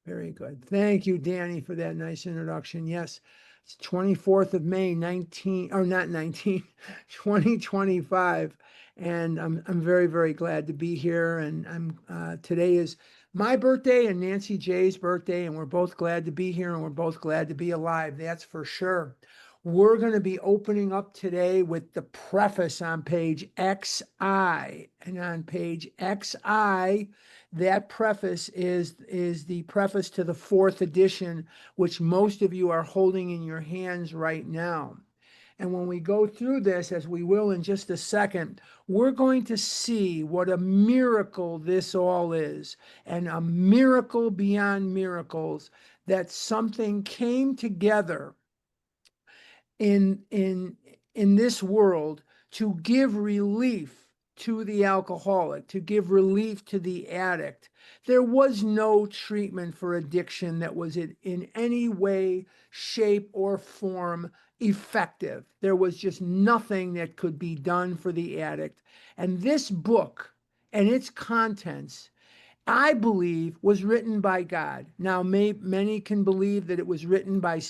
Very good. Thank you, Danny, for that nice introduction. Yes, it's 24th of May, 19, or not 19, 2025. And I'm very, very glad to be here. And today is my birthday and Nancy J's birthday, and we're both glad to be here and we're both glad to be alive. That's for sure. We're going to be opening up today with the preface on page XI. And on page XI, that preface is the preface to the fourth edition, which most of you are holding in your hands right now. And when we go through this, as we will in just a second, we're going to see what a miracle this all is, and a miracle beyond miracles, that something came together in this world to give relief to the alcoholic, to give relief to the addict. There was no treatment for addiction that was in any way, shape, or form effective. There was just nothing that could be done for the addict. And this book and its contents, I believe, was written by God. Now, many can believe that it was written by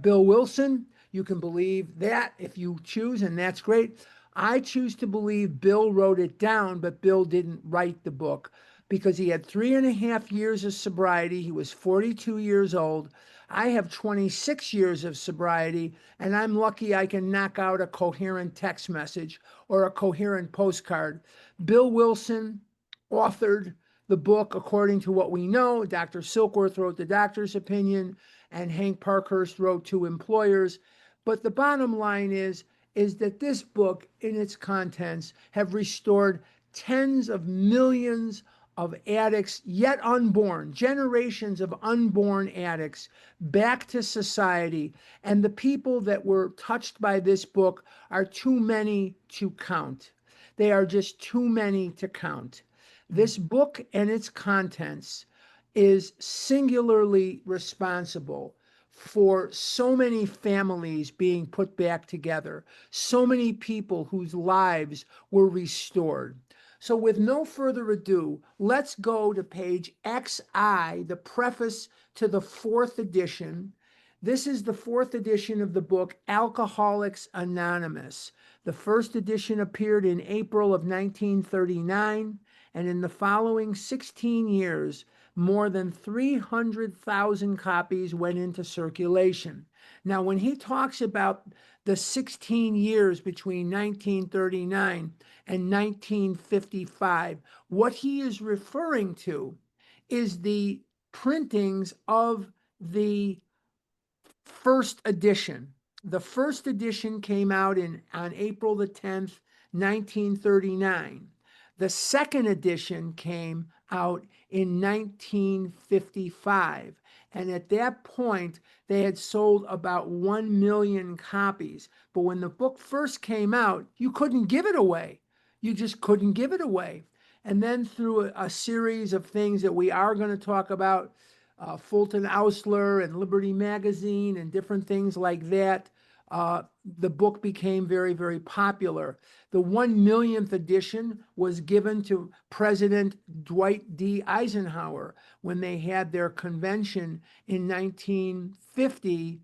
Bill Wilson. You can believe that if you choose, and that's great. I choose to believe Bill wrote it down, but Bill didn't write the book because he had 3.5 years of sobriety. He was 42 years old. I have 26 years of sobriety, and I'm lucky I can knock out a coherent text message or a coherent postcard. Bill Wilson authored the book according to what we know. Dr. Silkworth wrote the doctor's opinion, and Hank Parkhurst wrote Two Employers. But the bottom line is that this book, in its contents, have restored tens of millions of addicts, yet unborn, generations of unborn addicts, back to society. And the people that were touched by this book are too many to count. They are just too many to count. This book and its contents is singularly responsible for so many families being put back together, so many people whose lives were restored. So with no further ado, let's go to page XI, the preface to the fourth edition. This is the fourth edition of the book, Alcoholics Anonymous. The first edition appeared in April of 1939, and in the following 16 years, more than 300,000 copies went into circulation. Now, when he talks about the 16 years between 1939 and 1955, what he is referring to is the printings of the first edition. The first edition came out on April the 10th, 1939. The second edition came out in 1955. And at that point, they had sold about 1 million copies. But when the book first came out, you couldn't give it away. You just couldn't give it away. And then through a series of things that we are going to talk about, Fulton Ausler and Liberty Magazine and different things like that, the book became very, very popular. The 1 millionth edition was given to President Dwight D. Eisenhower when they had their convention in 1950.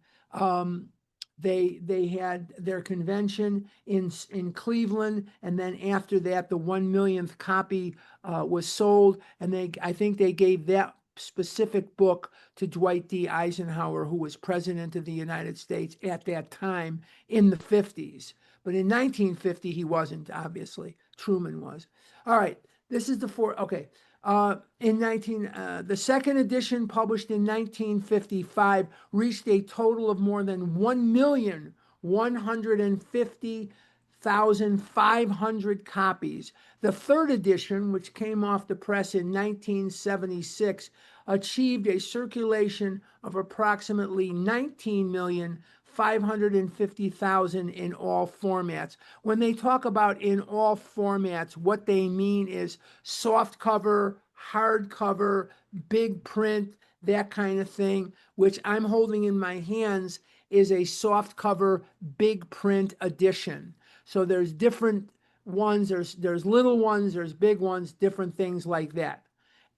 They had their convention in Cleveland, and then after that, the 1 millionth copy was sold, and I think they gave that specific book to Dwight D. Eisenhower, who was president of the United States at that time in the 50s. But in 1950, he wasn't, obviously. Truman was. All right, this is the fourth. Okay. The second edition, published in 1955, reached a total of more than 1,150,500 copies. The third edition, which came off the press in 1976, achieved a circulation of approximately 19,550,000 in all formats. When they talk about in all formats, what they mean is soft cover, hard cover, big print, that kind of thing, which I'm holding in my hands is a soft cover, big print edition. So there's different ones, there's little ones, there's big ones, different things like that.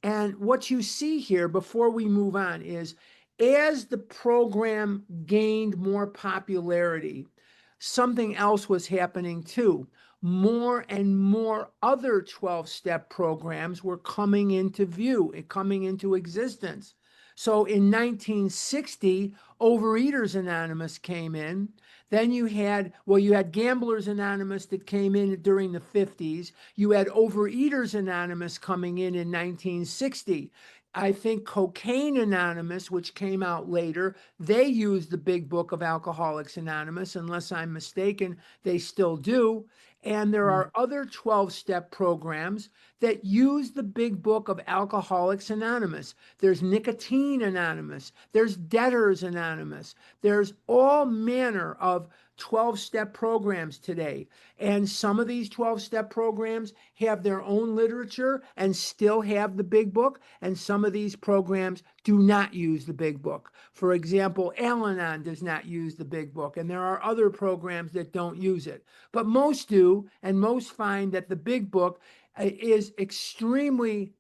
And what you see here before we move on is as the program gained more popularity, something else was happening too. More and more other 12-step programs were coming into view, coming into existence. So in 1960, Overeaters Anonymous came in. Then you had Gamblers Anonymous that came in during the 50s. You had Overeaters Anonymous coming in 1960. I think Cocaine Anonymous, which came out later, they used the big book of Alcoholics Anonymous. Unless I'm mistaken, they still do. And there are other 12-step programs that use the big book of Alcoholics Anonymous. There's Nicotine Anonymous. There's Debtors Anonymous. There's all manner of 12-step programs today. And some of these 12-step programs have their own literature and still have the big book. And some of these programs do not use the big book. For example, Al-Anon does not use the big book. And there are other programs that don't use it. But most do, and most find that the big book is extremely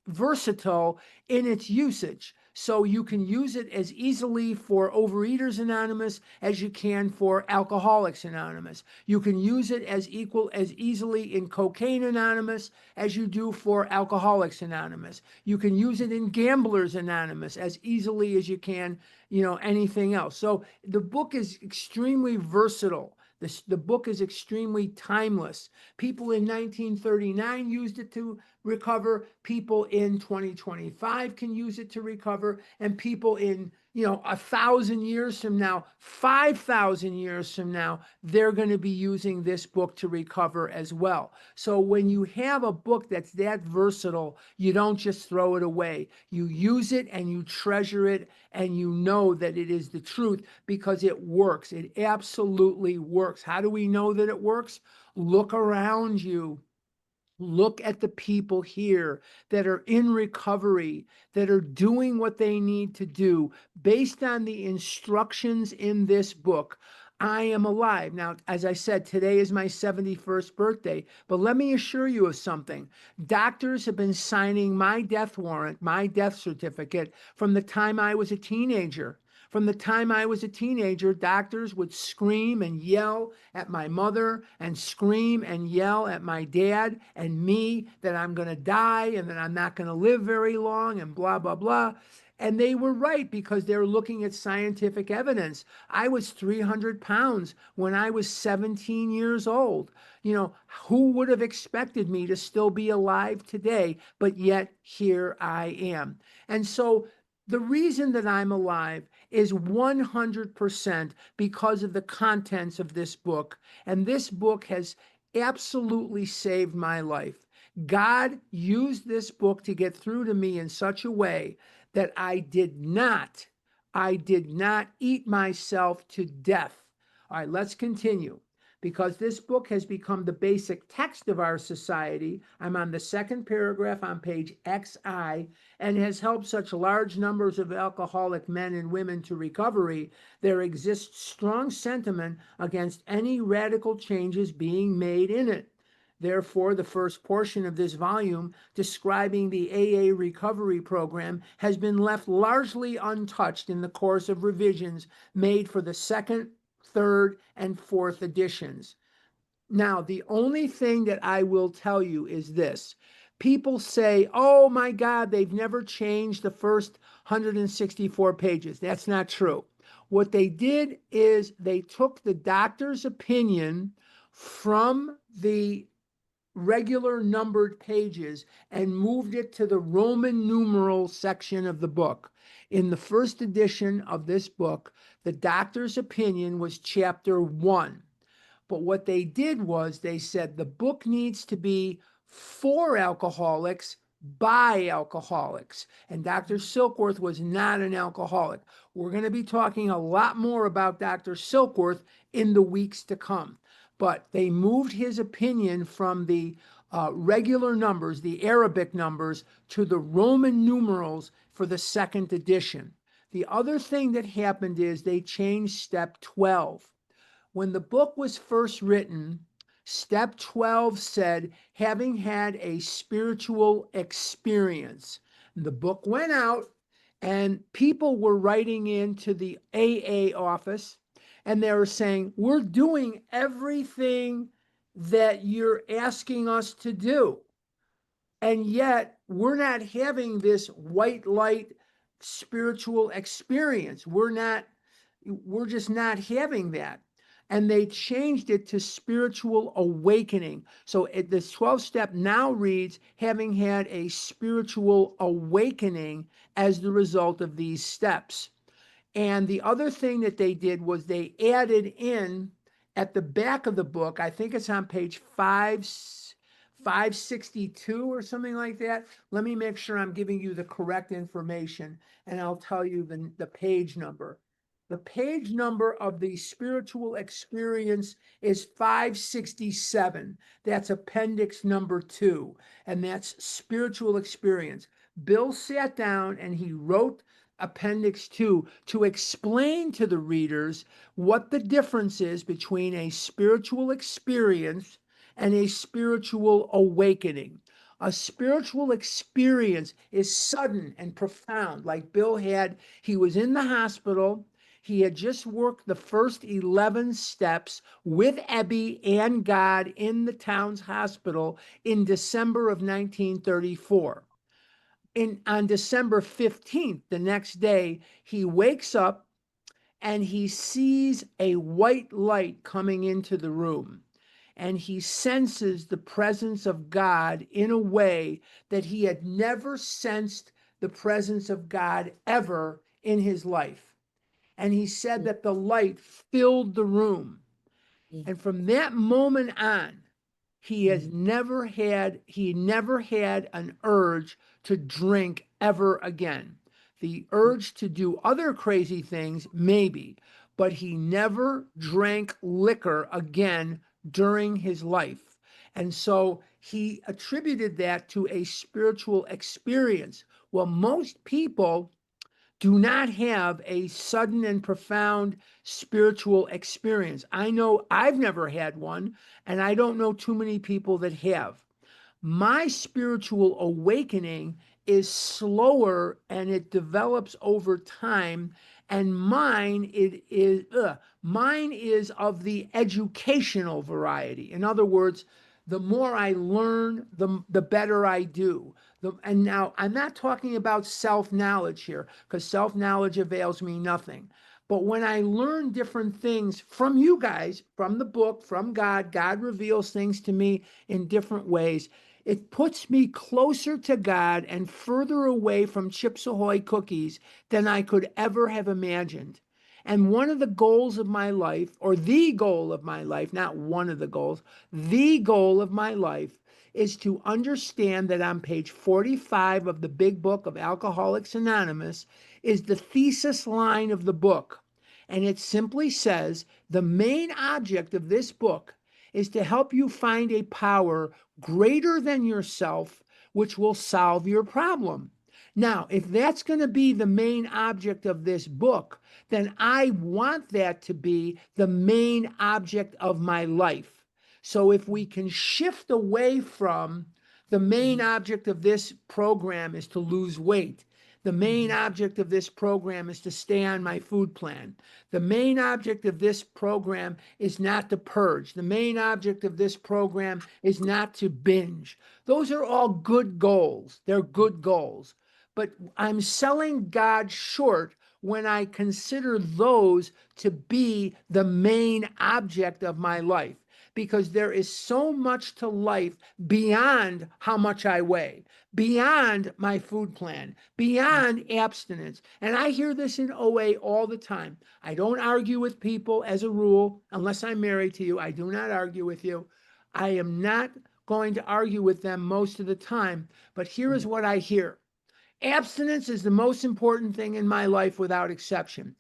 versatile in its usage. So you can use it as easily for Overeaters Anonymous as you can for Alcoholics Anonymous. You can use it as easily in Cocaine Anonymous as you do for Alcoholics Anonymous. You can use it in Gamblers Anonymous as easily as you can, anything else. So the book is extremely versatile. The book is extremely timeless. People in 1939 used it to recover. People in 2025 can use it to recover. And people in 1,000 years from now, 5,000 years from now, they're going to be using this book to recover as well. So when you have a book that's that versatile, you don't just throw it away. You use it and you treasure it, and you know that it is the truth because it works. It absolutely works. How do we know that it works? Look around you. Look at the people here that are in recovery, that are doing what they need to do based on the instructions in this book. I am alive. Now, as I said, today is my 71st birthday, but let me assure you of something. Doctors have been signing my death warrant, my death certificate, from the time I was a teenager. From the time I was a teenager, doctors would scream and yell at my mother and scream and yell at my dad and me that I'm going to die and that I'm not going to live very long and blah, blah, blah. And they were right because they were looking at scientific evidence. I was 300 pounds when I was 17 years old. Who would have expected me to still be alive today? But yet here I am. And so the reason that I'm alive is 100% because of the contents of this book. And this book has absolutely saved my life. God used this book to get through to me in such a way that I did not eat myself to death. All right, let's continue. Because this book has become the basic text of our society. I'm on the second paragraph on page XI, and has helped such large numbers of alcoholic men and women to recovery. There exists strong sentiment against any radical changes being made in it. Therefore, the first portion of this volume describing the AA recovery program has been left largely untouched in the course of revisions made for the second, third, and fourth editions. Now, the only thing that I will tell you is this. People say, oh my God, they've never changed the first 164 pages. That's not true. What they did is they took the doctor's opinion from the regular numbered pages and moved it to the Roman numeral section of the book. In the first edition of this book, the doctor's opinion was chapter 1. But what they did was they said the book needs to be for alcoholics by alcoholics. And Dr. Silkworth was not an alcoholic. We're going to be talking a lot more about Dr. Silkworth in the weeks to come. But they moved his opinion from the regular numbers, the Arabic numbers, to the Roman numerals for the second edition. The other thing that happened is they changed step 12. When the book was first written, Step 12 said, having had a spiritual experience. The book went out, and people were writing into the AA office, and they were saying, we're doing everything that you're asking us to do. And yet, we're not having this white light spiritual experience. We're just not having that. And they changed it to spiritual awakening. So this 12 step now reads, having had a spiritual awakening as the result of these steps. And the other thing that they did was they added in at the back of the book, I think it's on page 562 or something like that. Let me make sure I'm giving you the correct information, and I'll tell you the page number. The page number of the spiritual experience is 567. That's appendix number 2, and that's spiritual experience. Bill sat down and he wrote appendix 2 to explain to the readers what the difference is between a spiritual experience and a spiritual awakening. A spiritual experience is sudden and profound, like Bill had. He was in the hospital. He had just worked the first 11 steps with Ebby and God in the town's hospital in December of 1934. On December 15th, the next day, he wakes up and he sees a white light coming into the room. And he senses the presence of God in a way that he had never sensed the presence of God ever in his life. And he said that the light filled the room. And from that moment on, he never had an urge to drink ever again. The urge to do other crazy things, maybe, but he never drank liquor again during his life. And so he attributed that to a spiritual experience. Well, most people do not have a sudden and profound spiritual experience. I know I've never had one, and I don't know too many people that have. My spiritual awakening is slower and it develops over time, and mine is of the educational variety. In other words, the more I learn, the better I do. And now I'm not talking about self-knowledge here, because self-knowledge avails me nothing. But when I learn different things from you guys, from the book, from God, God reveals things to me in different ways. It puts me closer to God and further away from Chips Ahoy cookies than I could ever have imagined. And one of the goals of my life, or the goal of my life, not one of the goals, the goal of my life is to understand that on page 45 of the big book of Alcoholics Anonymous is the thesis line of the book. And it simply says, the main object of this book is to help you find a power greater than yourself, which will solve your problem. Now, if that's going to be the main object of this book, then I want that to be the main object of my life. So if we can shift away from the main object of this program is to lose weight. The main object of this program is to stay on my food plan. The main object of this program is not to purge. The main object of this program is not to binge. Those are all good goals. They're good goals. But I'm selling God short when I consider those to be the main object of my life, because there is so much to life beyond how much I weigh, beyond my food plan, beyond abstinence. And I hear this in OA all the time. I don't argue with people as a rule, unless I'm married to you. I do not argue with you. I am not going to argue with them most of the time, but here is what I hear. Abstinence is the most important thing in my life without exception.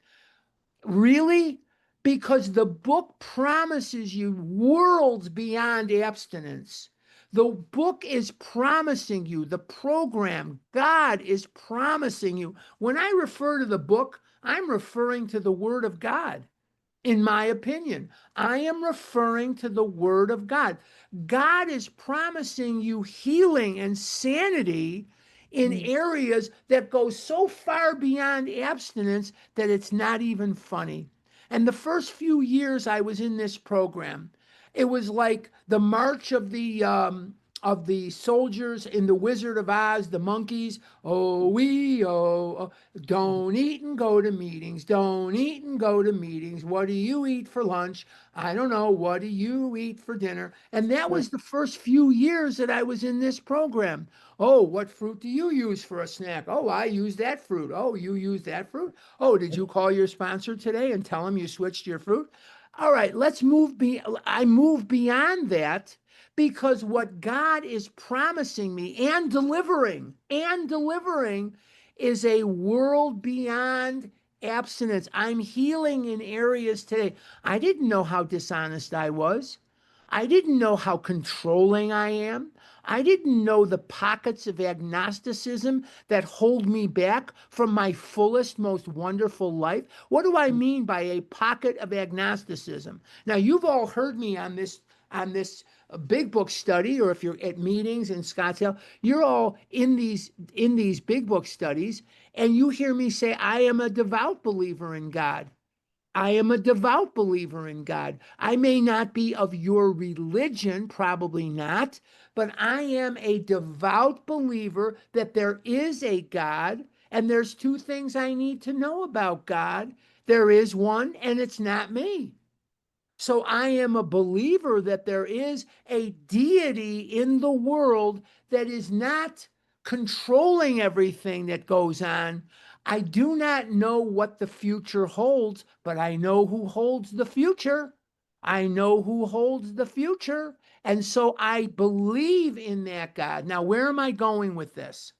Really? Because the book promises you worlds beyond abstinence. The book is promising you, the program, God is promising you. When I refer to the book, I'm referring to the Word of God. in my opinion. I am referring to the Word of God. God is promising you healing and sanity in Mm. areas that go so far beyond abstinence that it's not even funny. And the first few years I was in this program, it was like the march of the soldiers in the Wizard of Oz, the monkeys. Oh, oh, don't eat and go to meetings. Don't eat and go to meetings. What do you eat for lunch? I don't know. What do you eat for dinner? And that Right. was the first few years that I was in this program. Oh, what fruit do you use for a snack? Oh, I use that fruit. Oh, you use that fruit? Oh, did you call your sponsor today and tell him you switched your fruit? All right, let's move I move beyond that because what God is promising me and delivering is a world beyond abstinence. I'm healing in areas today. I didn't know how dishonest I was. I didn't know how controlling I am. I didn't know the pockets of agnosticism that hold me back from my fullest, most wonderful life. What do I Mm. mean by a pocket of agnosticism? Now, you've all heard me on this big book study, or if you're at meetings in Scottsdale, you're all in these big book studies, and you hear me say, I am a devout believer in God. I am a devout believer in God. I may not be of your religion, probably not, but I am a devout believer that there is a God, and there's two things I need to know about God. There is one, and it's not me. So I am a believer that there is a deity in the world that is not controlling everything that goes on. I do not know what the future holds, but I know who holds the future. I know who holds the future. And so I believe in that God. Now, where am I going with this?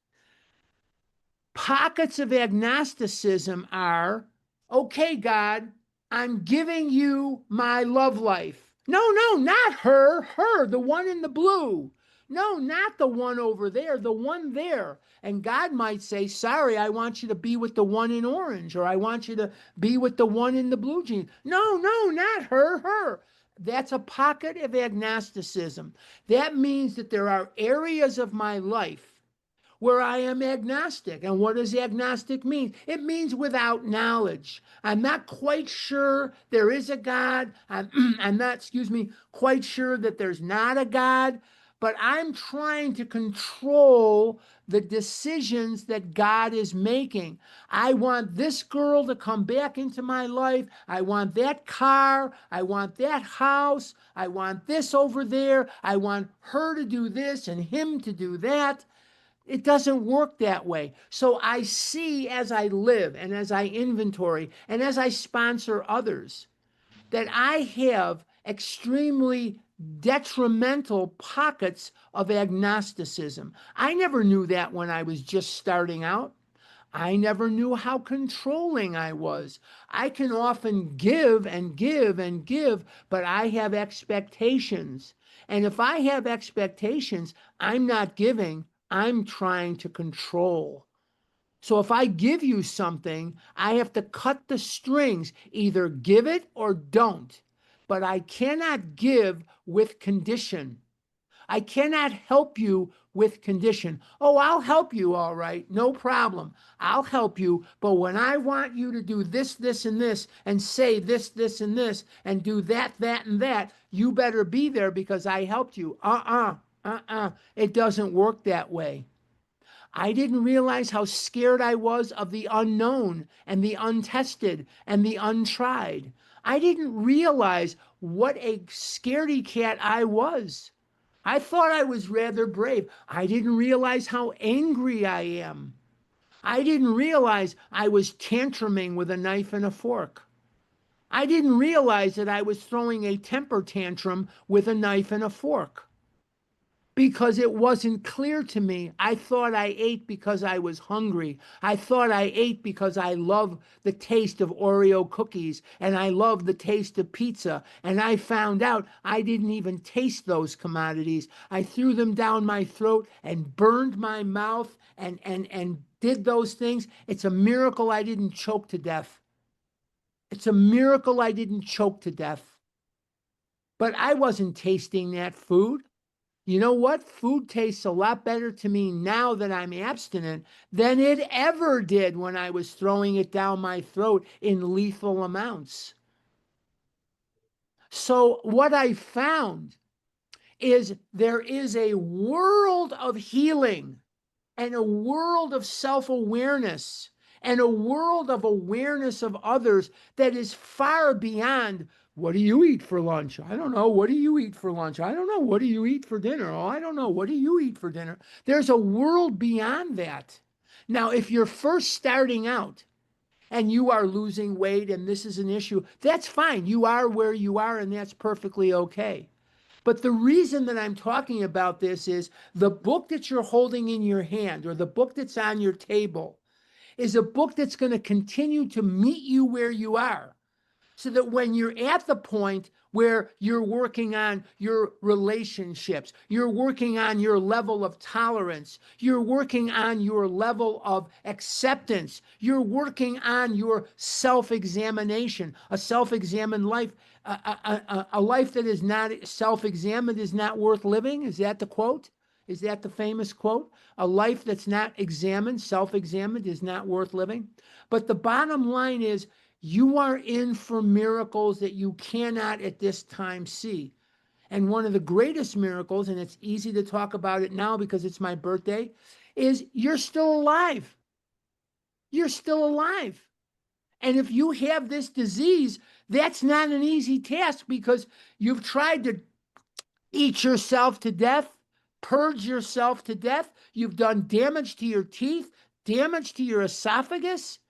Pockets of agnosticism are, okay, God, I'm giving you my love life. No, no, not her, the one in the blue. No, not the one over there, the one there. And God might say, sorry, I want you to be with the one in orange, or I want you to be with the one in the blue jeans. No, no, not her. That's a pocket of agnosticism. That means that there are areas of my life where I am agnostic. And what does agnostic mean? It means without knowledge. I'm not quite sure there is a God. I'm not, excuse me, quite sure that there's not a God, but I'm trying to control the decisions that God is making. I want this girl to come back into my life. I want that car. I want that house. I want this over there. I want her to do this and him to do that. It doesn't work that way. So I see as I live and as I inventory and as I sponsor others that I have extremely detrimental pockets of agnosticism. I never knew that when I was just starting out. I never knew how controlling I was. I can often give and give and give, but I have expectations. And if I have expectations, I'm not giving, I'm trying to control. So if I give you something, I have to cut the strings, either give it or don't. But I cannot give with condition. I cannot help you with condition. Oh, I'll help you, all right, no problem. I'll help you, but when I want you to do this, this, and this, and say this, this, and this, and do that, that, and that, you better be there because I helped you. It doesn't work that way. I didn't realize how scared I was of the unknown and the untested and the untried. I didn't realize what a scaredy cat I was. I thought I was rather brave. I didn't realize how angry I am. I didn't realize I was tantruming with a knife and a fork. I didn't realize that I was throwing a temper tantrum with a knife and a fork because it wasn't clear to me. I thought I ate because I was hungry. I thought I ate because I love the taste of Oreo cookies and I love the taste of pizza. And I found out I didn't even taste those commodities. I threw them down my throat and burned my mouth and did those things. It's a miracle I didn't choke to death. It's a miracle I didn't choke to death. But I wasn't tasting that food. You know what? Food tastes a lot better to me now that I'm abstinent than it ever did when I was throwing it down my throat in lethal amounts. So, what I found is there is a world of healing and a world of self awareness and a world of awareness of others that is far beyond what do you eat for lunch? I don't know. What do you eat for lunch? I don't know. What do you eat for dinner? Oh, I don't know. What do you eat for dinner? There's a world beyond that. Now, if you're first starting out and you are losing weight and this is an issue, that's fine. You are where you are, and that's perfectly okay. But the reason that I'm talking about this is the book that you're holding in your hand or the book that's on your table is a book that's going to continue to meet you where you are. So that when you're at the point where you're working on your relationships, you're working on your level of tolerance, you're working on your level of acceptance, you're working on your self-examination, a self-examined life, a life that is not self-examined is not worth living. Is that the quote? Is that the famous quote? A life that's not examined, self-examined, is not worth living. But the bottom line is, you are in for miracles that you cannot at this time see. And one of the greatest miracles, and it's easy to talk about it now because it's my birthday, is you're still alive. You're still alive. And if you have this disease, that's not an easy task because you've tried to eat yourself to death, purge yourself to death. You've done damage to your teeth, damage to your esophagus,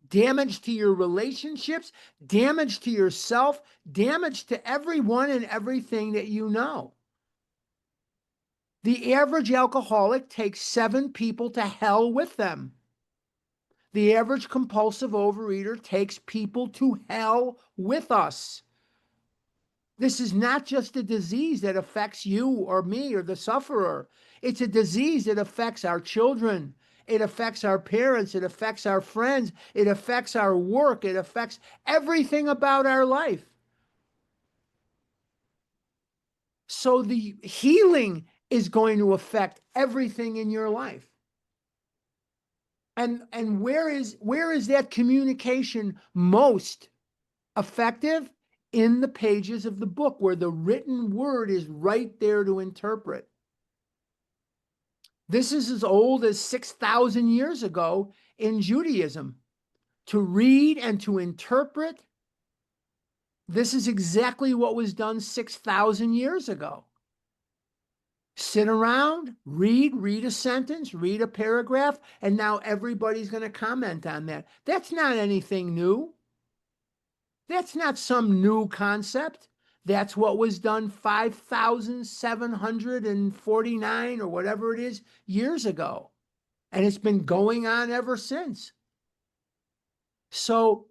damage to your relationships, damage to yourself, damage to everyone and everything that you know. The average alcoholic takes 7 people to hell with them. The average compulsive overeater takes people to hell with us. This is not just a disease that affects you or me or the sufferer. It's a disease that affects our children. It affects our parents. It affects our friends. It affects our work. It affects everything about our life. So the healing is going to affect everything in your life. And where is that communication most effective? In the pages of the book where the written word is right there to interpret. This is as old as 6,000 years ago in Judaism. To read and to interpret, this is exactly what was done 6,000 years ago. Sit around, read a sentence, read a paragraph, and now everybody's going to comment on that. That's not anything new. That's not some new concept. That's what was done 5,749 or whatever it is years ago. And it's been going on ever since. So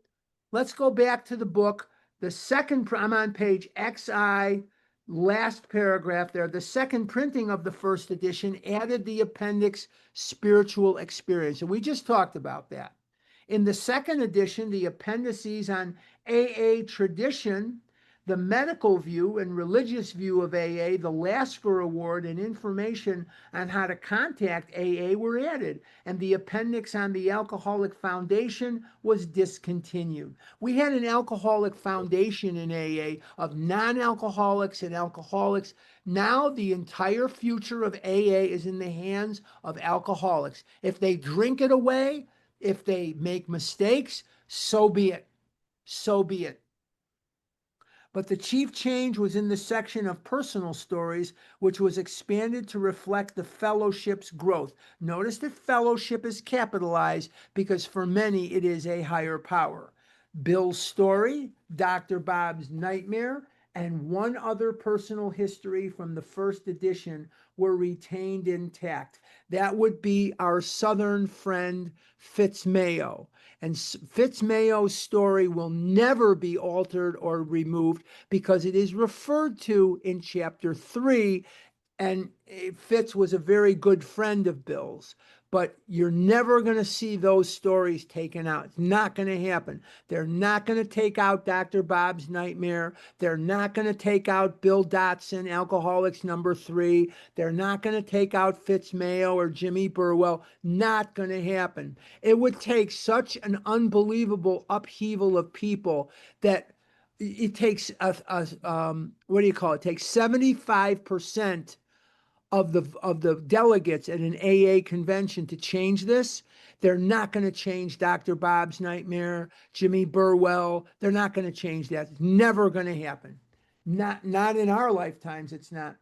let's go back to the book. The second, I'm on page XI, last paragraph there. The second printing of the first edition added the appendix spiritual experience. And we just talked about that. In the second edition, the appendices on AA tradition, the medical view and religious view of AA, the Lasker Award, and information on how to contact AA were added, and the appendix on the Alcoholic Foundation was discontinued. We had an Alcoholic Foundation in AA of non-alcoholics and alcoholics. Now the entire future of AA is in the hands of alcoholics. If they drink it away, if they make mistakes, so be it. So be it. But the chief change was in the section of personal stories, which was expanded to reflect the fellowship's growth. Notice that fellowship is capitalized because for many it is a higher power. Bill's story, Dr. Bob's nightmare, and one other personal history from the first edition were retained intact. That would be our Southern friend Fitzmayo. And Fitzmayo's story will never be altered or removed because it is referred to in chapter 3, and Fitz was a very good friend of Bill's. but you're never going to see those stories taken out. It's not going to happen. They're not going to take out Dr. Bob's Nightmare. They're not going to take out Bill Dotson, Alcoholics #3. They're not going to take out Fitz Mayo or Jimmy Burwell. Not going to happen. It would take such an unbelievable upheaval of people that it takes what do you call it? It takes 75% of the delegates at an AA convention to change this. They're not going to change Dr. Bob's Nightmare, Jimmy Burwell. They're not going to change that. It's never going to happen. Not in our lifetimes. It's not.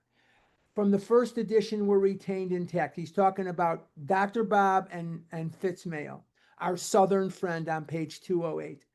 From the first edition were retained intact. He's talking about Dr. Bob and Fitz Mayo, our Southern friend on page 208.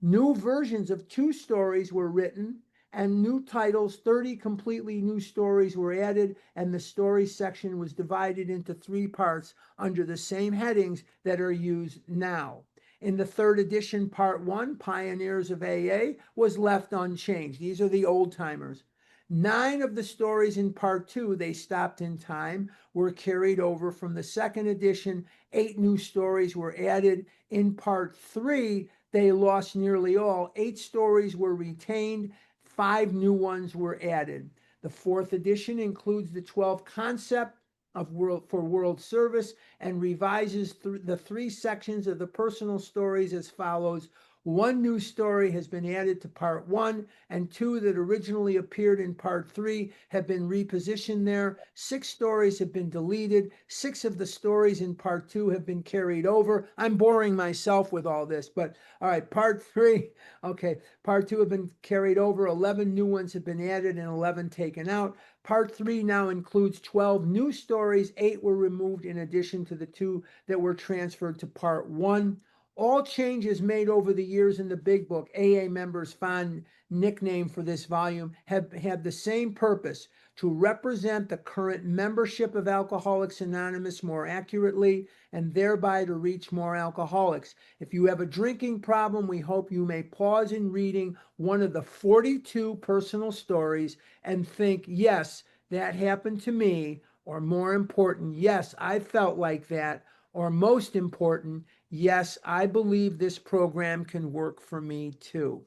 New versions of 2 stories were written, and new titles, 30 completely new stories were added, and the story section was divided into 3 parts under the same headings that are used now. In the 3rd edition, part 1, Pioneers of AA, was left unchanged. These are the old timers. 9 of the stories in part 2, They Stopped in Time, were carried over from the 2nd edition. 8 new stories were added. In part 3, they lost nearly all. 8 stories were retained. 5 new ones were added. The 4th edition includes the 12 concept of world service and revises the 3 sections of the personal stories as follows. 1 new story has been added to part 1, and 2 that originally appeared in part 3 have been repositioned there. 6 stories have been deleted. 6 of the stories in part 2 have been carried over. I'm boring myself with all this, but all right, part 3, okay, part 2 have been carried over. 11 new ones have been added and 11 taken out. Part 3 now includes 12 new stories. 8 were removed in addition to the 2 that were transferred to part 1. All changes made over the years in the Big Book, AA members' fond nickname for this volume, have had the same purpose: to represent the current membership of Alcoholics Anonymous more accurately and thereby to reach more alcoholics. If you have a drinking problem, we hope you may pause in reading one of the 42 personal stories and think, yes, that happened to me, or more important, yes, I felt like that, or most important, yes, I believe this program can work for me too.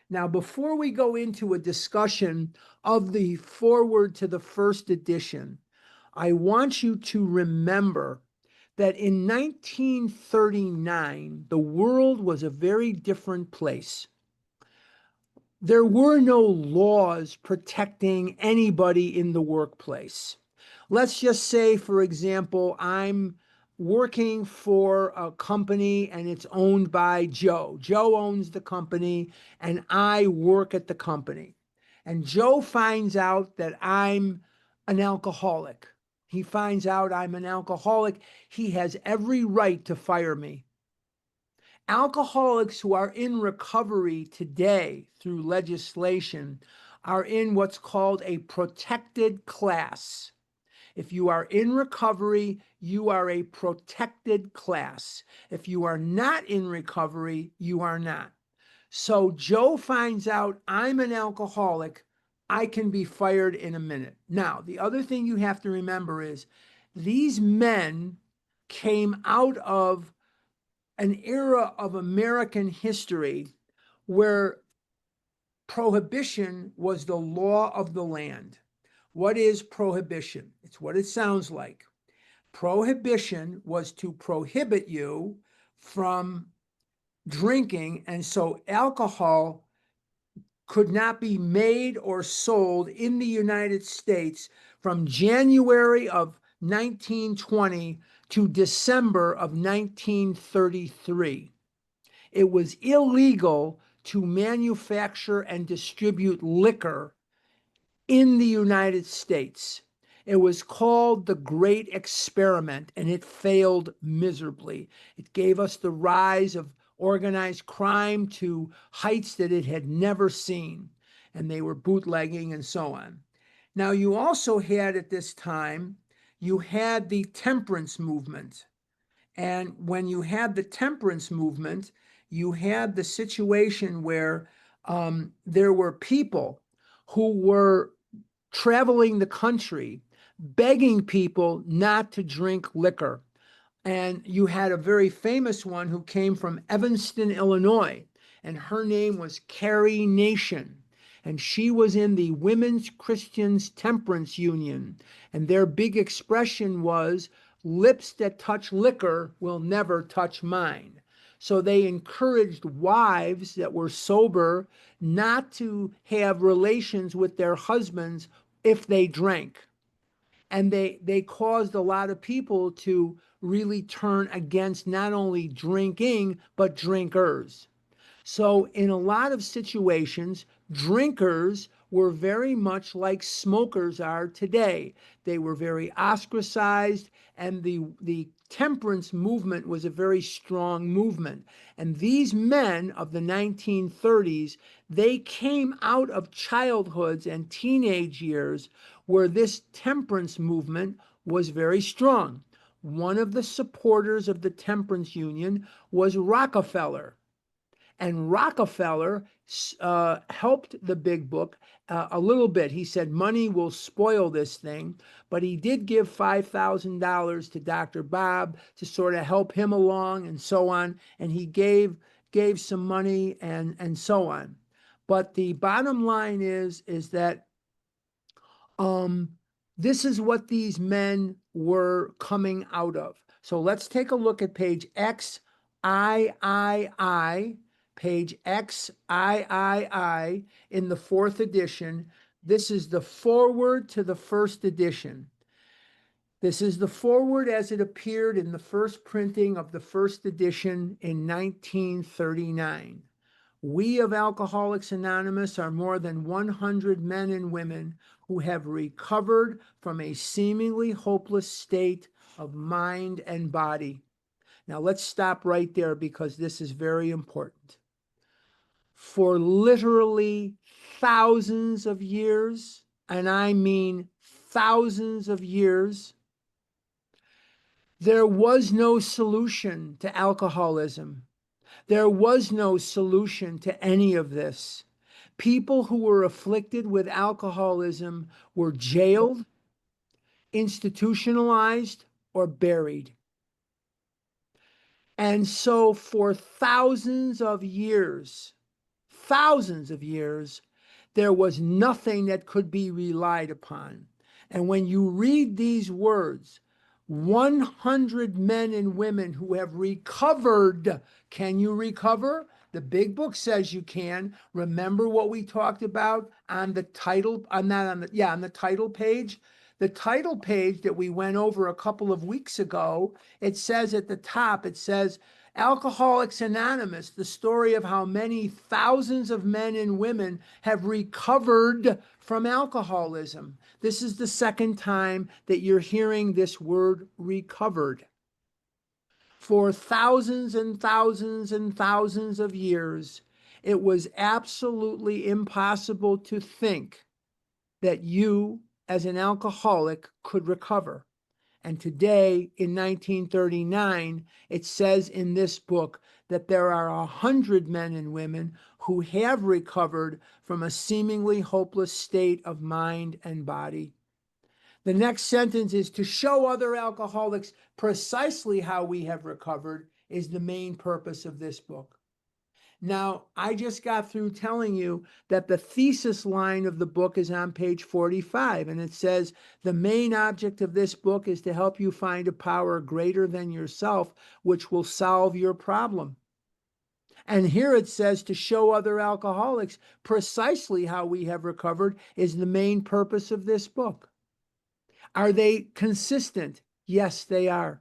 Now, before we go into a discussion of the foreword to the 1st edition, I want you to remember that in 1939, the world was a very different place. There were no laws protecting anybody in the workplace. Let's just say, for example, I'm working for a company and it's owned by Joe. Joe owns the company and I work at the company. And Joe finds out that I'm an alcoholic. He finds out I'm an alcoholic. He has every right to fire me. Alcoholics who are in recovery today through legislation are in what's called a protected class. If you are in recovery, you are a protected class. If you are not in recovery, you are not. So Joe finds out I'm an alcoholic. I can be fired in a minute. Now, the other thing you have to remember is these men came out of an era of American history where prohibition was the law of the land. What is prohibition? It's what it sounds like. Prohibition was to prohibit you from drinking, and so alcohol could not be made or sold in the United States from January of 1920 to December of 1933. It was illegal to manufacture and distribute liquor in the United States. It was called the Great Experiment, and it failed miserably. It gave us the rise of organized crime to heights that it had never seen, and they were bootlegging and so on. Now, you also had at this time, you had the temperance movement. And when you had the temperance movement, you had the situation where there were people who were traveling the country begging people not to drink liquor. And you had a very famous one who came from Evanston, Illinois, and her name was Carrie Nation. And she was in the Women's Christians Temperance Union. And their big expression was, lips that touch liquor will never touch mine. So they encouraged wives that were sober not to have relations with their husbands if they drank. And they caused a lot of people to really turn against not only drinking but drinkers. So in a lot of situations, drinkers were very much like smokers are today. They were very ostracized, and the temperance movement was a very strong movement. And these men of the 1930s, they came out of childhoods and teenage years where this temperance movement was very strong. One of the supporters of the temperance union was Rockefeller. And Rockefeller helped the big book a little bit. He said money will spoil this thing, but he did give $5,000 to Dr. Bob to sort of help him along and so on. And he gave some money and so on. But the bottom line is that um, this is what these men were coming out of. So let's take a look at page XIII, page XIII in the fourth edition. This is the foreword to the first edition. This is the foreword as it appeared in the first printing of the first edition in 1939. We of Alcoholics Anonymous are more than 100 men and women who have recovered from a seemingly hopeless state of mind and body. Now let's stop right there because this is very important. For literally thousands of years, and I mean thousands of years, there was no solution to alcoholism. There was no solution to any of this. People who were afflicted with alcoholism were jailed, institutionalized, or buried. And so for thousands of years, there was nothing that could be relied upon. And when you read these words, 100 men and women who have recovered. Can you recover? The big book says you can. Remember what we talked about on the title, on the title page? The title page that we went over a couple of weeks ago, it says at the top, it says, Alcoholics Anonymous, the story of how many thousands of men and women have recovered from alcoholism. This is the second time that you're hearing this word recovered. For thousands and thousands and thousands of years, it was absolutely impossible to think that you, as an alcoholic, could recover. And today, in 1939, it says in this book that there are 100 men and women who have recovered from a seemingly hopeless state of mind and body. The next sentence is to show other alcoholics precisely how we have recovered is the main purpose of this book. Now, I just got through telling you that the thesis line of the book is on page 45, and it says, the main object of this book is to help you find a power greater than yourself, which will solve your problem. And here it says to show other alcoholics precisely how we have recovered is the main purpose of this book. Are they consistent? Yes, they are.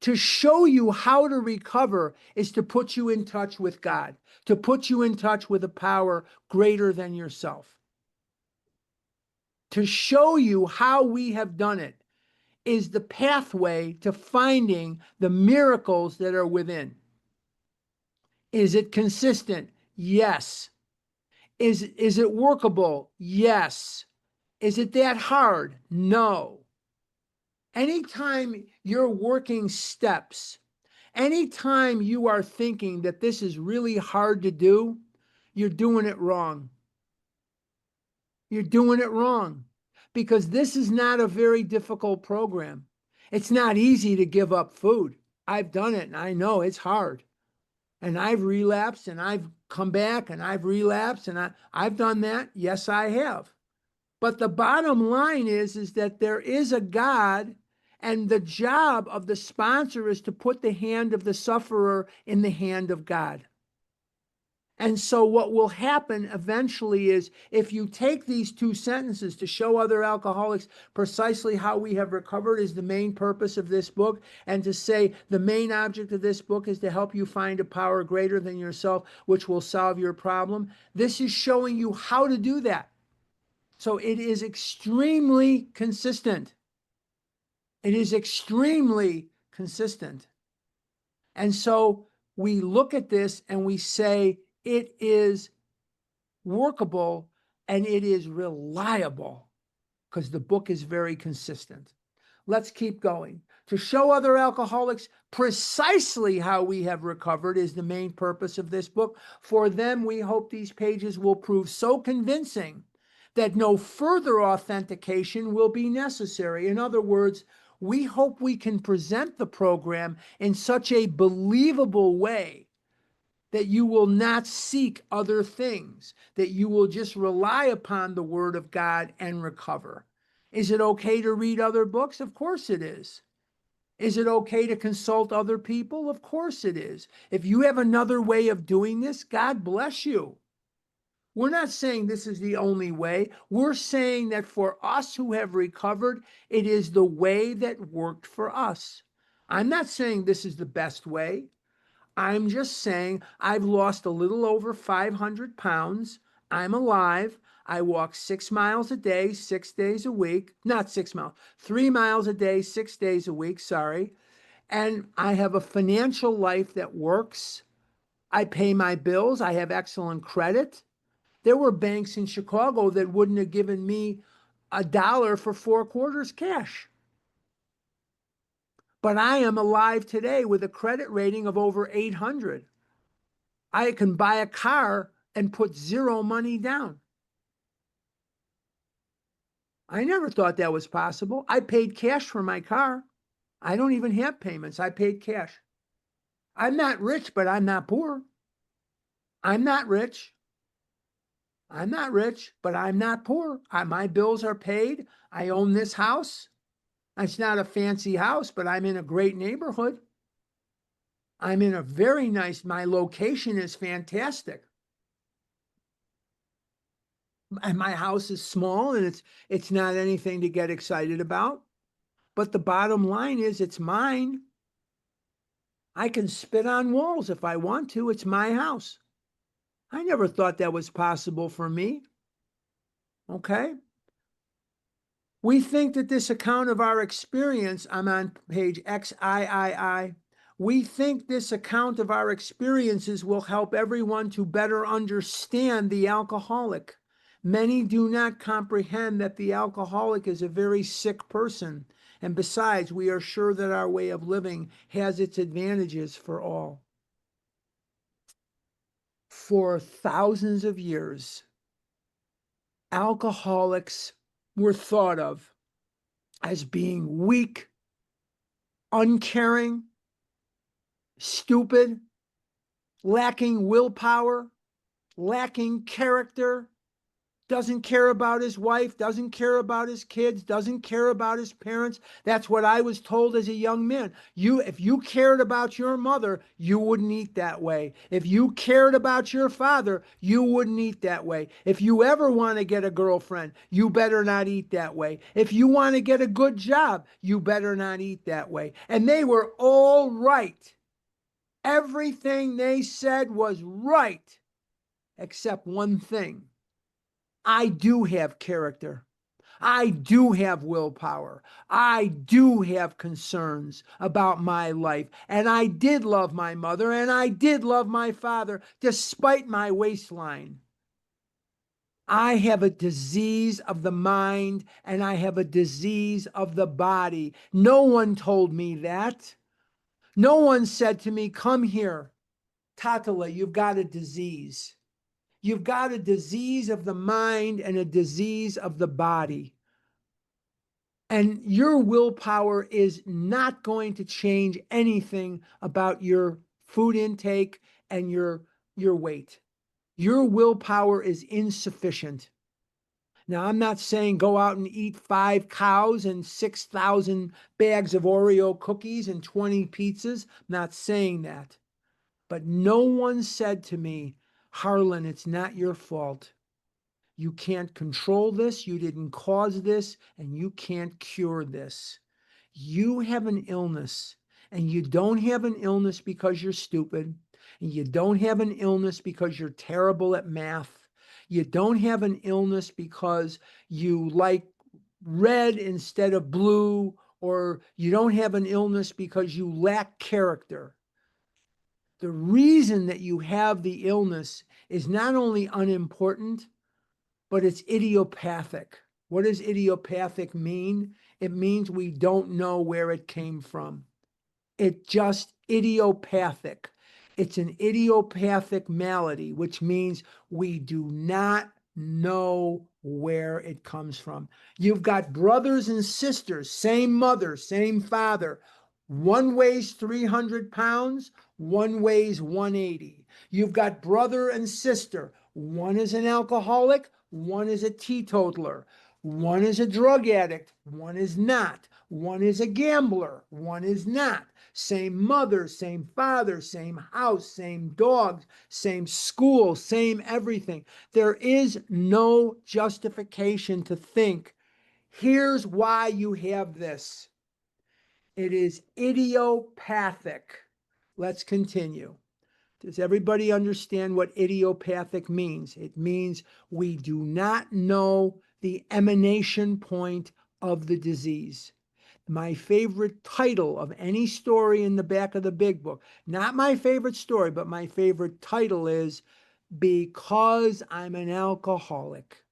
To show you how to recover is to put you in touch with God, to put you in touch with a power greater than yourself. To show you how we have done it is the pathway to finding the miracles that are within. Is it consistent? Yes. Is it workable? Yes. Is it that hard? No. Anytime you're working steps, anytime you are thinking that this is really hard to do, you're doing it wrong. You're doing it wrong because this is not a very difficult program. It's not easy to give up food. I've done it and I know it's hard. And I've relapsed and I've come back and I've relapsed and I've done that. Yes, I have. But the bottom line is that there is a God, and the job of the sponsor is to put the hand of the sufferer in the hand of God. And so what will happen eventually is, if you take these two sentences, to show other alcoholics precisely how we have recovered is the main purpose of this book, and to say the main object of this book is to help you find a power greater than yourself, which will solve your problem. This is showing you how to do that. So it is extremely consistent. It is extremely consistent. And so we look at this and we say it is workable and it is reliable, because the book is very consistent. Let's keep going. To show other alcoholics precisely how we have recovered is the main purpose of this book. For them, we hope these pages will prove so convincing that no further authentication will be necessary. In other words, we hope we can present the program in such a believable way that you will not seek other things, that you will just rely upon the Word of God and recover. Is it okay to read other books? Of course it is. Is it okay to consult other people? Of course it is. If you have another way of doing this, God bless you. We're not saying this is the only way. We're saying that for us who have recovered, it is the way that worked for us. I'm not saying this is the best way. I'm just saying I've lost a little over 500 pounds. I'm alive. I walk 6 miles a day, 6 days a week. Not 6 miles, 3 miles a day, 6 days a week, sorry. And I have a financial life that works. I pay my bills. I have excellent credit. There were banks in Chicago that wouldn't have given me $1 for 4 quarters cash. But I am alive today with a credit rating of over 800. I can buy a car and put zero money down. I never thought that was possible. I paid cash for my car. I don't even have payments. I paid cash. I'm not rich, but I'm not poor. I'm not rich. I'm not rich, but I'm not poor. My bills are paid. I own this house. It's not a fancy house, but I'm in a great neighborhood. I'm in a very nice, my location is fantastic. And my house is small and it's not anything to get excited about. But the bottom line is it's mine. I can spit on walls if I want to. It's my house. I never thought that was possible for me. Okay? We think that this account of our experience, I'm on page XIII. We think this account of our experiences will help everyone to better understand the alcoholic. Many do not comprehend that the alcoholic is a very sick person. And besides, we are sure that our way of living has its advantages for all. For thousands of years, alcoholics were thought of as being weak, uncaring, stupid, lacking willpower, lacking character, doesn't care about his wife, doesn't care about his kids, doesn't care about his parents. That's what I was told as a young man. If you cared about your mother, you wouldn't eat that way. If you cared about your father, you wouldn't eat that way. If you ever want to get a girlfriend, you better not eat that way. If you want to get a good job, you better not eat that way. And they were all right. Everything they said was right, except one thing. I do have character. I do have willpower. I do have concerns about my life. And I did love my mother and I did love my father despite my waistline. I have a disease of the mind and I have a disease of the body. No one told me that. No one said to me, come here, Tatala, you've got a disease. You've got a disease of the mind and a disease of the body. And your willpower is not going to change anything about your food intake and your weight. Your willpower is insufficient. Now, I'm not saying go out and eat 5 cows and 6,000 bags of Oreo cookies and 20 pizzas. I'm not saying that. But no one said to me, Harlan, it's not your fault. You can't control this. You didn't cause this, and you can't cure this. You have an illness, and you don't have an illness because you're stupid, and you don't have an illness because you're terrible at math. You don't have an illness because you like red instead of blue, or you don't have an illness because you lack character. The reason that you have the illness is not only unimportant, but it's idiopathic. What does idiopathic mean? It means we don't know where it came from. It's just idiopathic. It's an idiopathic malady, which means we do not know where it comes from. You've got brothers and sisters, same mother, same father. One weighs 300 pounds, one weighs 180. You've got brother and sister. One is an alcoholic, one is a teetotaler. One is a drug addict, one is not. One is a gambler, one is not. Same mother, same father, same house, same dogs, same school, same everything. There is no justification to think, here's why you have this. It is idiopathic. Let's continue. Does everybody understand what idiopathic means? It means we do not know the emanation point of the disease. My favorite title of any story in the back of the big book, not my favorite story, but my favorite title is Because I'm an Alcoholic.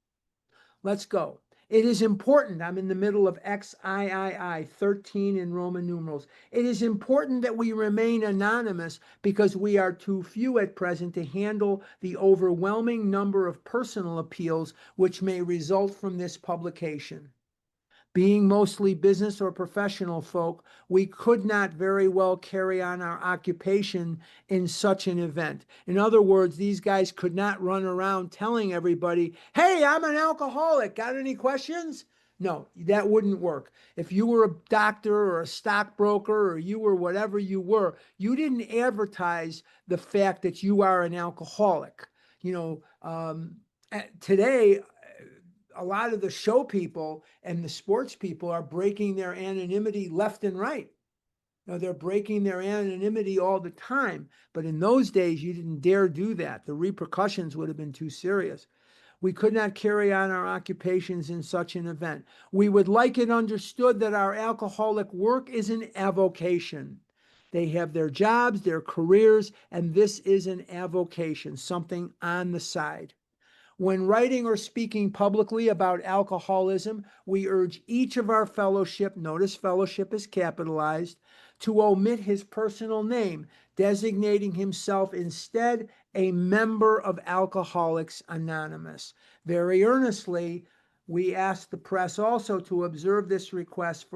Let's go. It is important. I'm in the middle of XIII, 13 in Roman numerals. It is important that we remain anonymous because we are too few at present to handle the overwhelming number of personal appeals which may result from this publication. Being mostly business or professional folk, we could not very well carry on our occupation in such an event. In other words, these guys could not run around telling everybody, hey, I'm an alcoholic. Got any questions? No, that wouldn't work. If you were a doctor or a stockbroker or you were whatever you were, you didn't advertise the fact that you are an alcoholic. Today, a lot of the show people and the sports people are breaking their anonymity left and right. They're breaking their anonymity all the time. But in those days, you didn't dare do that. The repercussions would have been too serious. We could not carry on our occupations in such an event. We would like it understood that our alcoholic work is an avocation. They have their jobs, their careers, and this is an avocation, something on the side. When writing or speaking publicly about alcoholism, we urge each of our fellowship, notice fellowship is capitalized, to omit his personal name, designating himself instead a member of Alcoholics Anonymous. Very earnestly, we ask the press also to observe this request,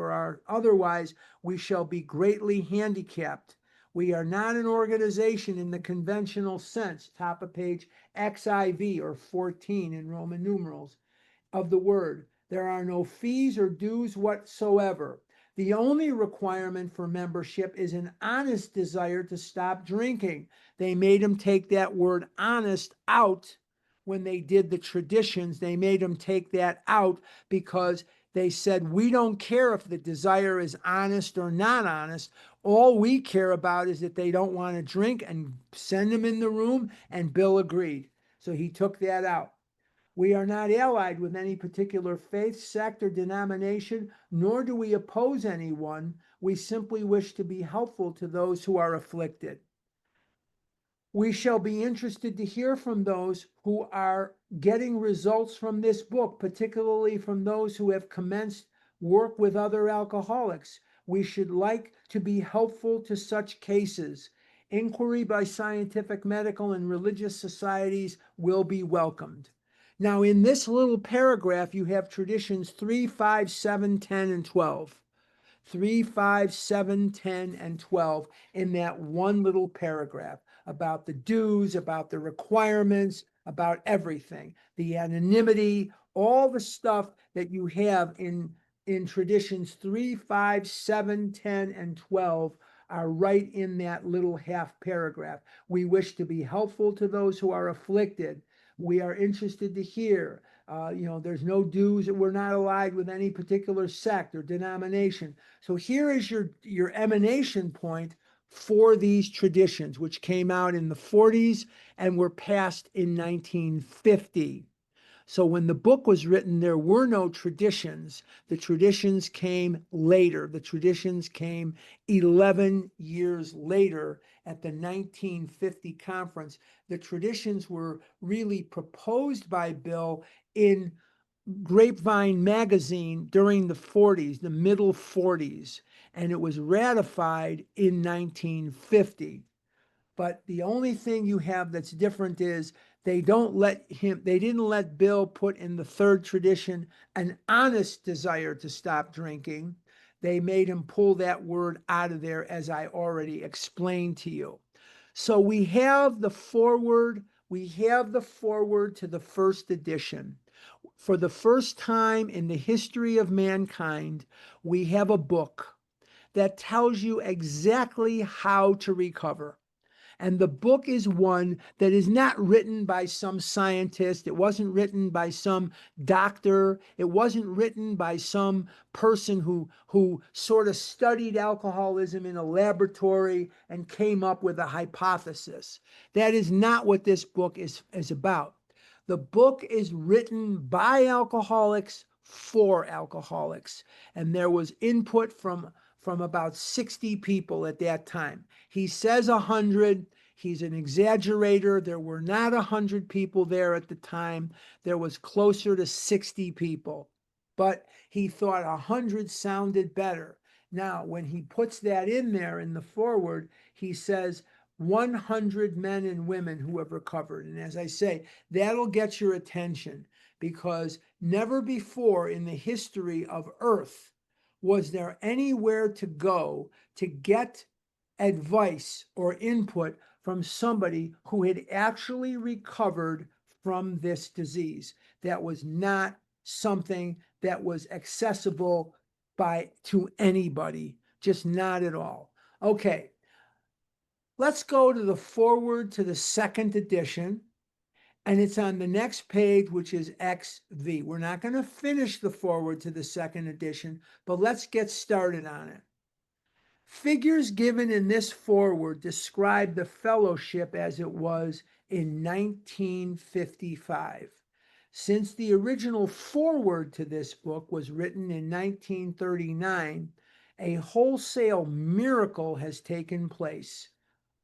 otherwise we shall be greatly handicapped. We are not an organization in the conventional sense, top of page XIV or 14 in Roman numerals of the word. There are no fees or dues whatsoever. The only requirement for membership is an honest desire to stop drinking. They made them take that word honest out when they did the traditions. They made them take that out because they said, we don't care if the desire is honest or not honest. All we care about is that they don't want to drink, and send them in the room, and Bill agreed. So he took that out. We are not allied with any particular faith, sect, or denomination, nor do we oppose anyone. We simply wish to be helpful to those who are afflicted. We shall be interested to hear from those who are getting results from this book, particularly from those who have commenced work with other alcoholics. We should like to be helpful to such cases. Inquiry by scientific, medical, and religious societies will be welcomed. Now, in this little paragraph, you have traditions 3, 5, 7, 10, and 12. 3, 5, 7, 10, and 12 in that one little paragraph about the dues, about the requirements, about everything, the anonymity, all the stuff that you have in traditions 3, 5, 7, 10, and 12 are right in that little half paragraph. We wish to be helpful to those who are afflicted. We are interested to hear. There's no dues. We're not allied with any particular sect or denomination. So here is your emanation point for these traditions, which came out in the 40s and were passed in 1950. So when the book was written, there were no traditions. The traditions came later. The traditions came 11 years later at the 1950 conference. The traditions were really proposed by Bill in Grapevine magazine during the 40s, the middle 40s, and it was ratified in 1950. But the only thing you have that's different is they didn't let Bill put in the third tradition an honest desire to stop drinking. They made him pull that word out of there, as I already explained to you. So we have the foreword to the first edition. For the first time in the history of mankind, we have a book that tells you exactly how to recover. And the book is one that is not written by some scientist. It wasn't written by some doctor. It wasn't written by some person who sort of studied alcoholism in a laboratory and came up with a hypothesis. That is not what this book is about. The book is written by alcoholics for alcoholics. And there was input from about 60 people at that time. He says 100. He's an exaggerator. There were not 100 people there at the time. There was closer to 60 people. But he thought 100 sounded better. Now, when he puts that in there in the foreword, he says 100 men and women who have recovered. And as I say, that'll get your attention because never before in the history of Earth was there anywhere to go to get advice or input from somebody who had actually recovered from this disease. That was not something that was accessible to anybody, just not at all. Okay, let's go to the foreword to the second edition. And it's on the next page, which is XV. We're not going to finish the foreword to the second edition, but let's get started on it. Figures given in this foreword describe the fellowship as it was in 1955. Since the original foreword to this book was written in 1939, a wholesale miracle has taken place.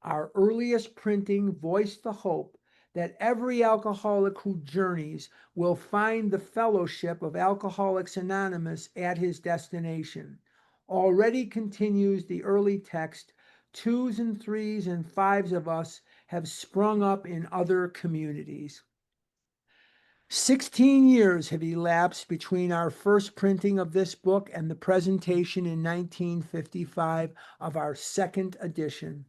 Our earliest printing voiced the hope that every alcoholic who journeys will find the fellowship of Alcoholics Anonymous at his destination. Already, continues the early text, 2s and 3s and 5s of us have sprung up in other communities. 16 years have elapsed between our first printing of this book and the presentation in 1955 of our second edition.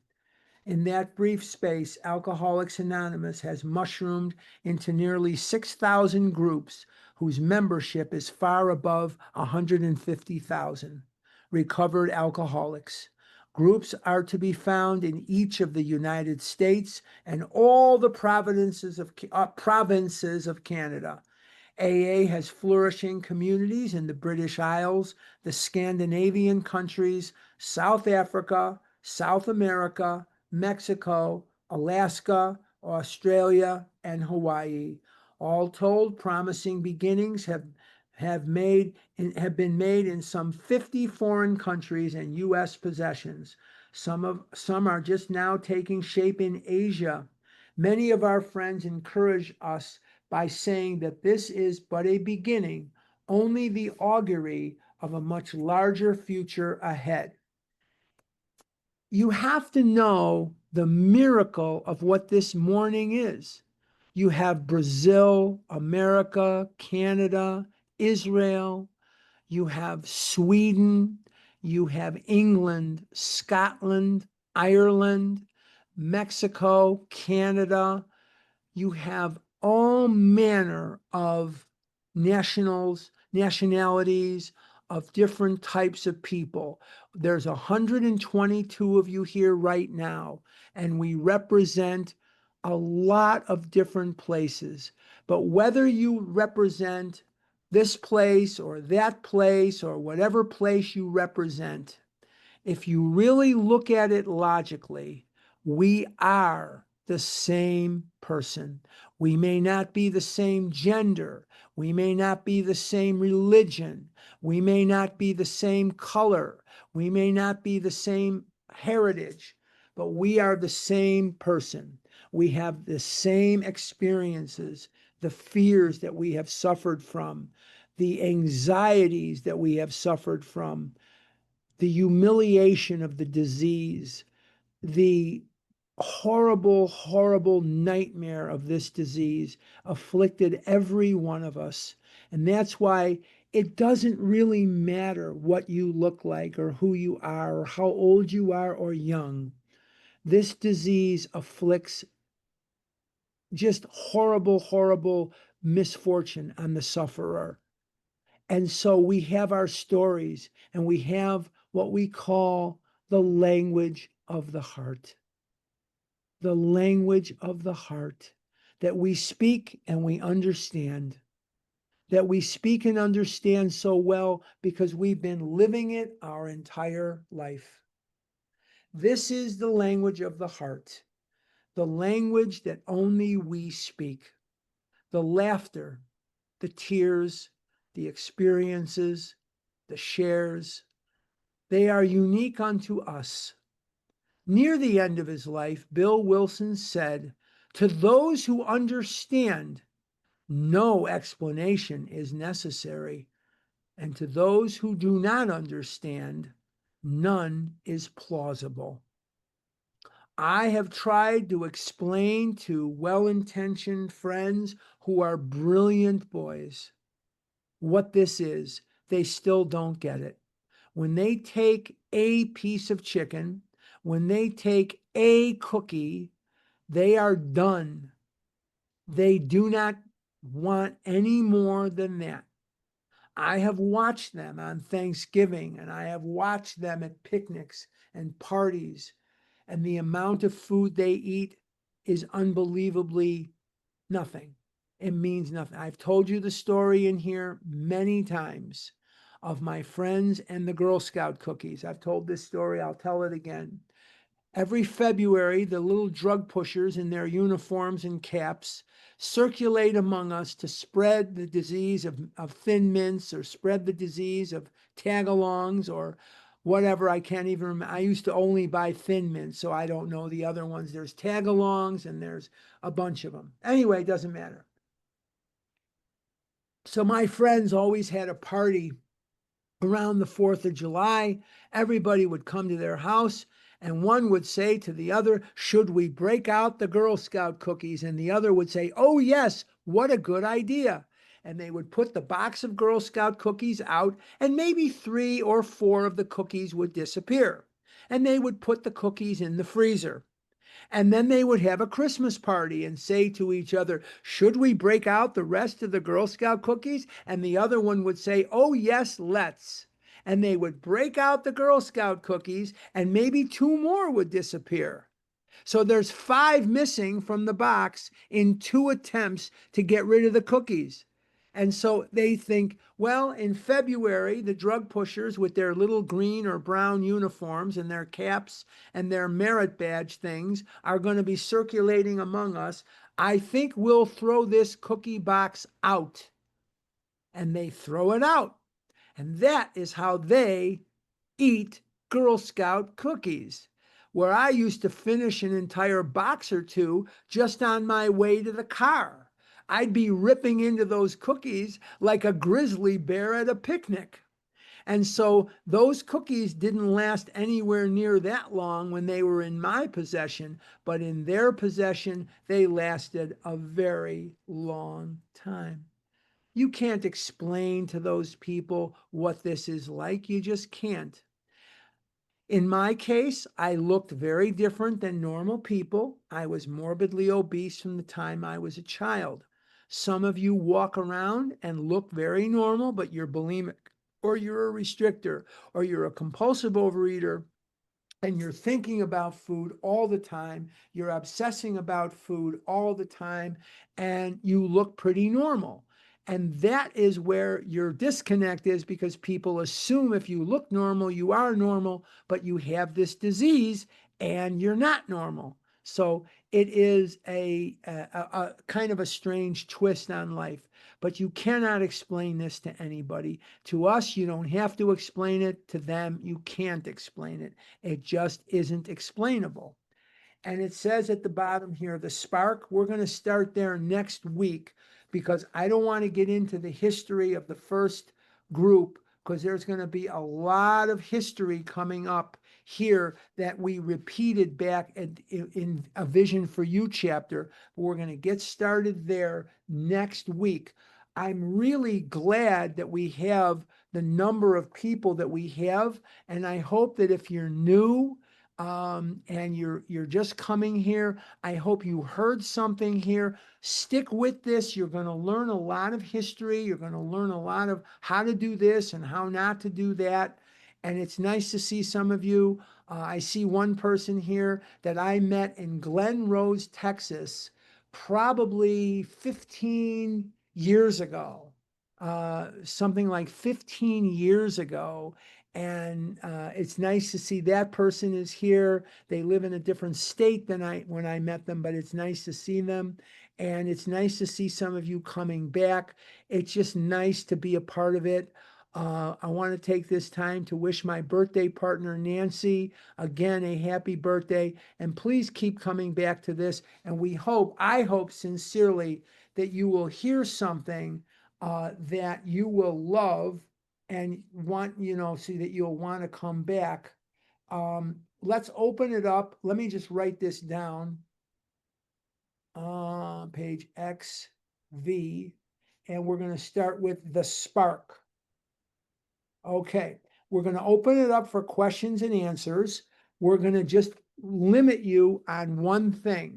In that brief space, Alcoholics Anonymous has mushroomed into nearly 6,000 groups whose membership is far above 150,000 recovered alcoholics. Groups are to be found in each of the United States and all the provinces of Canada. AA has flourishing communities in the British Isles, the Scandinavian countries, South Africa, South America, Mexico, Alaska, Australia, and Hawaii. All told, promising beginnings have been made in some 50 foreign countries and U.S. possessions. Some are just now taking shape in Asia. Many of our friends encourage us by saying that this is but a beginning, only the augury of a much larger future ahead. You have to know the miracle of what this morning is. You have Brazil, America, Canada, Israel. You have Sweden. You have England, Scotland, Ireland, Mexico, Canada. You have all manner of nationalities, of different types of people. There's 122 of you here right now, and we represent a lot of different places. But whether you represent this place or that place or whatever place you represent, if you really look at it logically, we are the same person. We may not be the same gender. We may not be the same religion. We may not be the same color. We may not be the same heritage, but we are the same person. We have the same experiences, the fears that we have suffered from, the anxieties that we have suffered from, the humiliation of the disease, the horrible, horrible nightmare of this disease afflicted every one of us. And that's why it doesn't really matter what you look like or who you are or how old you are or young. This disease afflicts just horrible, horrible misfortune on the sufferer. And so we have our stories and we have what we call the language of the heart. The language of the heart that we speak and we understand. That we speak and understand so well because we've been living it our entire life. This is the language of the heart, the language that only we speak. The laughter, the tears, the experiences, the shares, they are unique unto us. Near the end of his life, Bill Wilson said, "To those who understand, no explanation is necessary, and to those who do not understand, none is plausible." I have tried to explain to well-intentioned friends who are brilliant boys what this is. They still don't get it. When they take a piece of chicken, when they take a cookie, they are done. They do not want any more than that. I have watched them on Thanksgiving and I have watched them at picnics and parties, and the amount of food they eat is unbelievably nothing. It means nothing. I've told you the story in here many times of my friends and the Girl Scout cookies. I've told this story, I'll tell it again. Every February, the little drug pushers in their uniforms and caps circulate among us to spread the disease of thin mints or spread the disease of tagalongs or whatever. I can't even remember. I used to only buy thin mints, so I don't know the other ones. There's tagalongs and there's a bunch of them. Anyway, it doesn't matter. So my friends always had a party around the 4th of July. Everybody would come to their house, and one would say to the other, "Should we break out the Girl Scout cookies?" And the other would say, "Oh, yes, what a good idea." And they would put the box of Girl Scout cookies out, and maybe 3 or 4 of the cookies would disappear. And they would put the cookies in the freezer. And then they would have a Christmas party and say to each other, "Should we break out the rest of the Girl Scout cookies?" And the other one would say, "Oh, yes, let's." And they would break out the Girl Scout cookies, and maybe 2 more would disappear. So there's 5 missing from the box in 2 attempts to get rid of the cookies. And so they think, well, in February, the drug pushers with their little green or brown uniforms and their caps and their merit badge things are going to be circulating among us. I think we'll throw this cookie box out. And they throw it out. And that is how they eat Girl Scout cookies, where I used to finish an entire box or 2 just on my way to the car. I'd be ripping into those cookies like a grizzly bear at a picnic. And so those cookies didn't last anywhere near that long when they were in my possession, but in their possession, they lasted a very long time. You can't explain to those people what this is like. You just can't. In my case, I looked very different than normal people. I was morbidly obese from the time I was a child. Some of you walk around and look very normal, but you're bulimic, or you're a restrictor, or you're a compulsive overeater, and you're thinking about food all the time. You're obsessing about food all the time, and you look pretty normal. And that is where your disconnect is, because people assume if you look normal, you are normal, but you have this disease and you're not normal. So it is a kind of a strange twist on life, but you cannot explain this to anybody. To us, you don't have to explain it. To them, you can't explain it. It just isn't explainable. And it says at the bottom here, the spark, we're going to start there next week, because I don't want to get into the history of the first group, because there's going to be a lot of history coming up here that we repeated back in a Vision for You chapter. We're going to get started there next week. I'm really glad that we have the number of people that we have, and I hope that if you're new, and you're just coming here, I hope you heard something here. Stick with this. You're going to learn a lot of history. You're going to learn a lot of how to do this and how not to do that. And it's nice to see some of you. I see one person here that I met in Glen Rose, Texas, probably 15 years ago, something like 15 years ago. And it's nice to see that person is here. They live in a different state than when I met them, but it's nice to see them. And it's nice to see some of you coming back. It's just nice to be a part of it. I want to take this time to wish my birthday partner, Nancy, again, a happy birthday. And please keep coming back to this. And I hope sincerely that you will hear something that you will love and want, so that you'll want to come back. Let's open it up. Let me just write this down. Page XV, and we're going to start with the spark. Okay, we're going to open it up for questions and answers. We're going to just limit you on one thing.